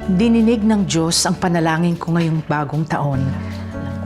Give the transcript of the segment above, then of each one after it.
Dininig ng Diyos ang panalangin ko ngayong bagong taon.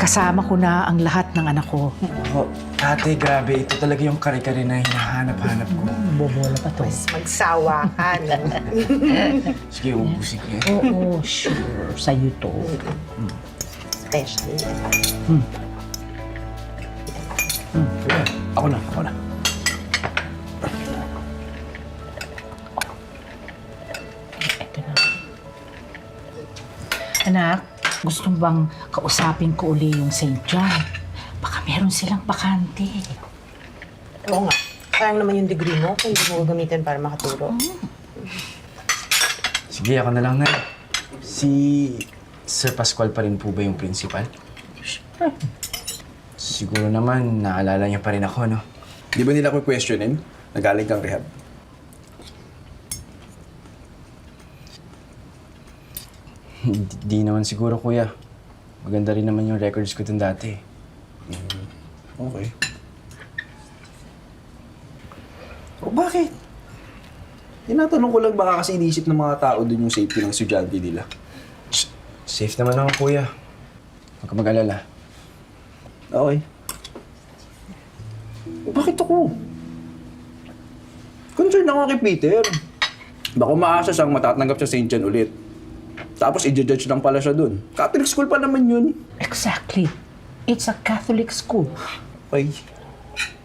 Kasama ko na ang lahat ng anak ko. Oh, ate, grabe. Ito talaga yung kare-kare na hinahanap-hanap ko. Bobola pa to. Mas magsawa ka, no? Sige, ubusin ko yan. Oo, sure. Sa'yo to. Special. Ako na. Ito na. Anak, gusto mo bang kausapin ko uli yung St. John? Baka meron silang bakante. Oo nga. Sayang naman yung degree mo kung hindi mo gamitin para makaturo. Sige, ako na lang na. Si Sir Pascual pa rin po ba yung principal? Siguro naman, naalala niya pa rin ako, no? Di ba nila ko questionin? Nagaling kang rehab. Di naman siguro, kuya. Maganda rin naman yung records ko dun dati. Okay. O bakit? Tinatanong ko lang baka kasi inisip ng mga tao dun yung safety ng estudyante nila. Safe naman ako, kuya. Huwag ka mag-alala. Okay. Bakit ako? Concern ako kay Peter. Baka maasa siyang matatanggap sa St. John ulit. Tapos i-judge lang pala siya dun. Catholic school pa naman yun. Exactly. It's a Catholic school. Okay.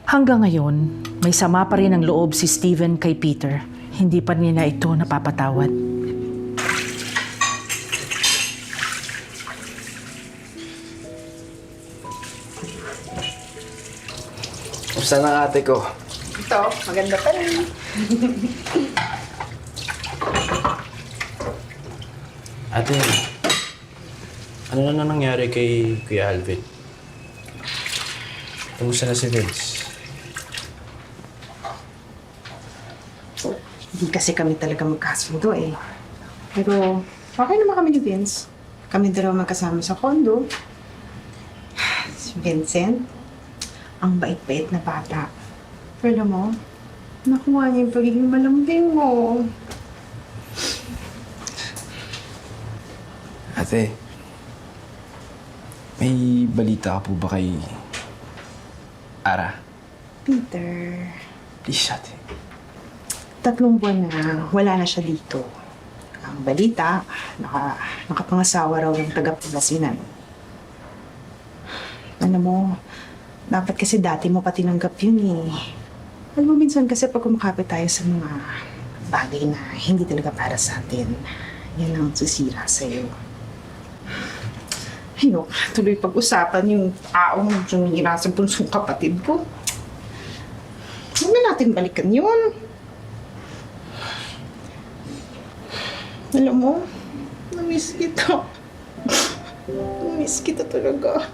Hanggang ngayon, may sama pa rin ang loob si Steven kay Peter. Hindi pa niya ito napapatawad. Kumusta na ate ko? Ito, maganda pa rin. Ate, ano na nangyari kay Kuya Alvin? Kumusta na si Vince? Hindi kasi kami talaga magkasundo eh. Pero okay naman kami ni Vince. Kami dalawa magkasama sa condo. Si Vincent, ang bait-bait na bata. Pero alam mo, nakuha niya yung pagiging malambing mo. Ate, may balita ka po ba kay Ara? Peter, Please, ate. 3 buwan na wala na siya dito. Ang balita, nakapangasawa raw ng taga-Pangasinan. Alam mo, dapat kasi dati mo pa tinanggap yun eh. Alam mo, minsan kasi pag kumakapit tayo sa mga bagay na hindi talaga para sa atin, yan ang sisira sa'yo. Ayok, tuloy pag-usapan yung taong sumira sa punsong kapatid ko. Huwag na natin balikan yun. Alam mo, namiss kita. Namiss kita talaga.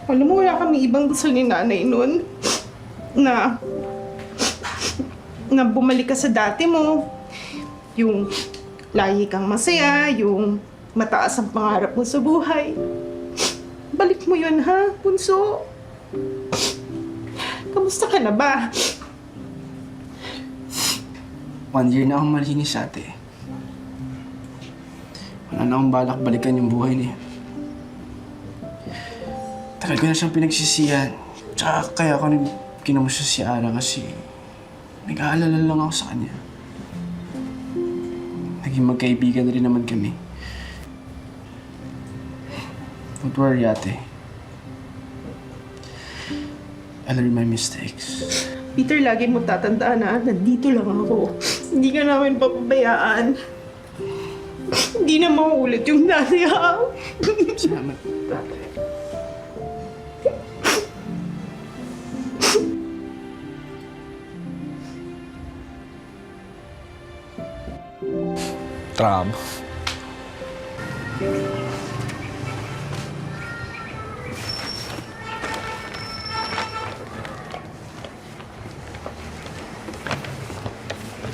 Alam mo, wala kami ibang gusto ni nanay nun. Na bumalik ka sa dati mo. Yung lagi kang masaya, yung mataas ang pangarap mo sa buhay. Balik mo yun, ha, Bunso? Kamusta ka na ba? 1 year na akong malinis, ate. Wala na akong balak balikan yung buhay niya. Tagal ko na siyang pinagsisihan. Tsaka kaya ako kinamusta si Ara kasi nag-aalala lang ako sa kanya. Naging magkaibigan na rin naman kami. Don't worry, ate. I learned my mistakes. Peter, lagi mo tatandaan na nandito lang ako. Hindi ka namin papabayaan. Hindi na mauulit yung dati, ha? Salamat, ate. Tram.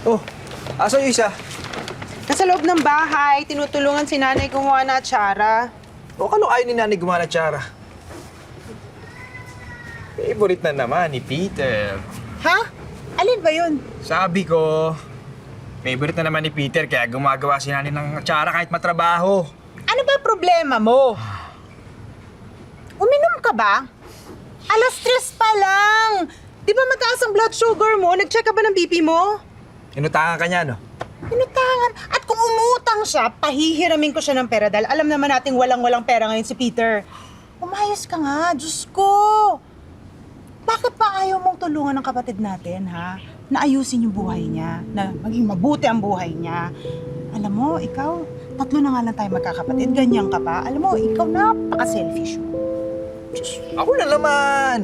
Oh, asa yung isa? Nasa loob ng bahay, tinutulungan si nanay gumawa na atsara. O kano ayaw ni nanay gumana tsara? Favorite na naman ni Peter. Ha? Alin ba yun? Sabi ko, Favorite na naman ni Peter kaya gumagawa si Nani ng atsara kahit matrabaho. Ano ba problema mo? Uminom ka ba? 3:00 pa lang. Di ba mataas ang blood sugar mo? Nag-check ka ba ng BP mo? Inutangan ka niya, no? Pinutangan. At kung umutang siya, pahihiramin ko siya ng pera dahil alam naman nating walang-walang pera ngayon si Peter. Umayos ka nga, Diyos ko. Bakit pa ayaw mong tulungan ng kapatid natin, ha? Na ayusin yung buhay niya, na maging mabuti ang buhay niya. Alam mo, ikaw, 3 na nga lang tayo magkakapatid, ganyan ka pa. Alam mo, ikaw napaka-selfish mo. Ako na naman!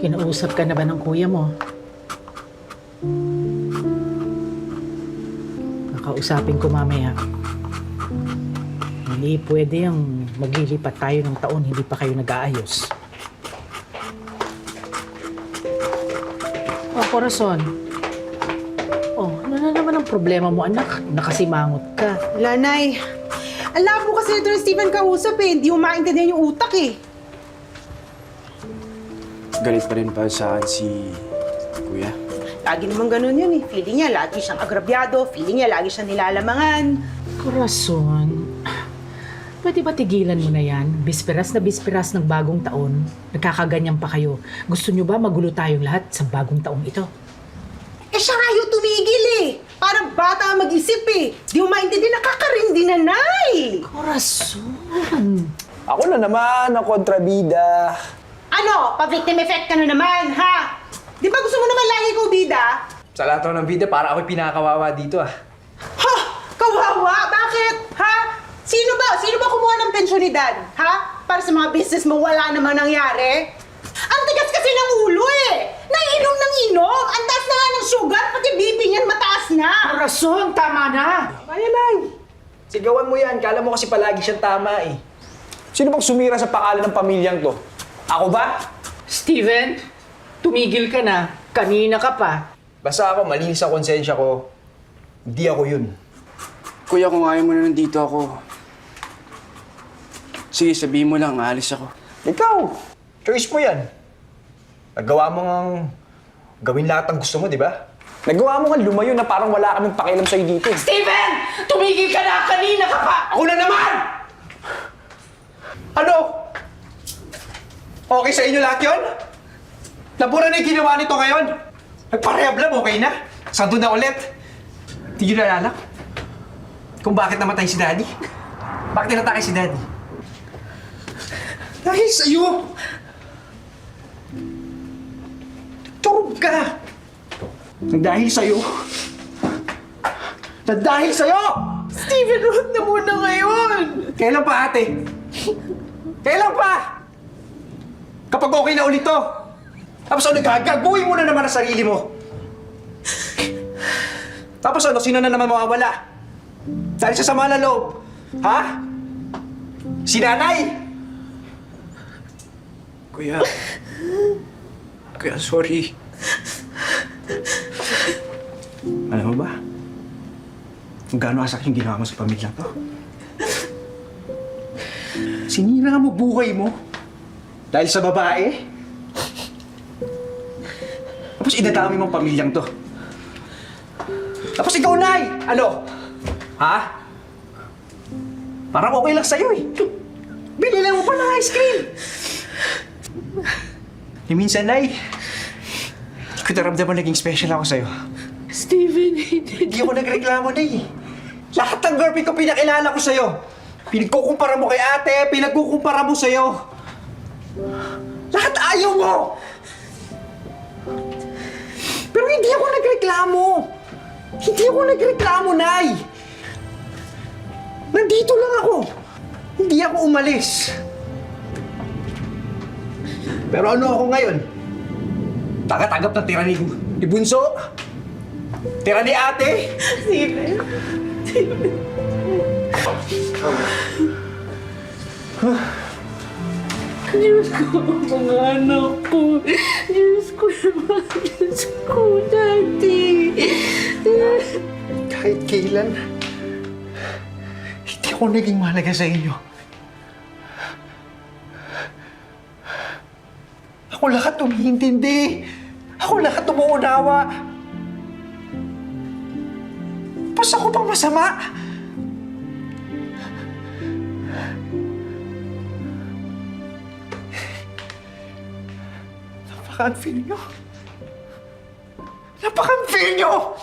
Kinausap ka na ba ng kuya mo? Kakausapin ko mamaya. Hindi pwede yung maglilipat tayo ng taon, hindi pa kayo nag-aayos. Oh, Corazon. Oh, ano na naman ang problema mo, anak? Nakasimangot ka. Wala, Nay. Alam mo kasi ito ni Steven kausap eh. Hindi mo maintindihan yung utak eh. Galit pa rin pa sa akin si Kuya. Lagi naman ganun yun eh. Feeling niya lagi siyang agrabyado. Feeling niya lagi siyang nilalamangan. Corazon, pwede ba tigilan mo na yan? Bisperas na bisperas ng bagong taon, nagkakaganyan pa kayo. Gusto nyo ba magulo tayong lahat sa bagong taong ito? Eh siya nga yung tumigil eh. Parang bata mag-isip eh. Di mo maintindihan, nakakarindi na, Nay. Corazon! Ako na naman, ang kontrabida. Ano? Pa-victim effect ka na naman, ha? Di ba gusto mo naman lagi ko bida? Sa lahat ng bida, para ako'y pinakawawa dito ah. Ha? Kawawa? Bakit? Ha? Sino ba kumuha ng pensyonidad? Ha? Para sa mga business mo, wala namang nangyari? Ang tigas kasi ng ulo eh! Naiinom ng inom! Ang taas na nga ng sugar, pati BP niyan mataas na! Corazon, tama na! Kaya lang. Sigawan mo yan, kala mo kasi palagi siyang tama eh. Sino bang sumira sa pangalan ng pamilyang to? Ako ba? Steven, tumigil ka na. Kanina ka pa. Basta ako, malinis ang konsensya ko. Hindi ako yun. Kuya, kung ayaw mo na nandito ako, sige, sabihin mo lang, aalis ako. Ikaw! Choice mo yan. Nagawa mo ngang gawin lahat ng gusto mo, di ba? Nagawa mo nga lumayo na parang wala kaming pakialam sa'yo dito. Steven! Tumigil ka na! Kanina ka pa! Ako na naman! Ano? Okay sa inyo lahat yun? Nabura na yung ginawa nito ngayon? Nagparehab lang, okay na? Sando na ulit? Hindi nyo naalala? Kung bakit namatay si Daddy? Bakit tinatake si Daddy? Dahil sa'yo! Turog ka! Dahil sa'yo! Dahil sa'yo! Steven, huwag na muna ngayon! Kailan pa, ate? Kailan pa? Kapag okay na ulit to. Tapos ano, gagawin mo na naman ang sarili mo. Tapos ano, sino na naman mawawala? Dahil sa sama na loob. Ha? Si nanay? Kuya, sorry. Alam mo ba? Kung gaano kasakit yung ginawa mo sa pamilya to. Sinira mo buhay mo. Dahil sa babae. Tapos idadami mong pamilyang to. Tapos ikaw, Nay! Ano? Ha? Parang okay lang sa'yo eh. Binili mo pa ng ice cream. Minsan, Nay, hindi ko naramdaman naging special ako sa'yo. Steven, hindi. Hindi ako nagreklamo, Nay. Lahat ng girlfriend ko pinakilala ko sa'yo. Pinagkukumpara mo kay ate, pinagkukumpara mo sa'yo. Lahat ayaw mo! Pero hindi ako nagreklamo. Hindi ako nagreklamo, Nay. Nandito lang ako. Hindi ako umalis. Pero ano ako ngayon? Tagatagap ng tira ni Bunso? Tira ni ate? Steven. Diyos ko, mga anak ko. Diyos ko naman. Diyos ko, Daddy. Kahit kailan, hindi ako naging mahalaga sa inyo. Ako Ako lahat umihintindi. Ako lahat umuunawa. Pas ako pang masama. Napaka-unfair nyo. Napaka-unfair nyo!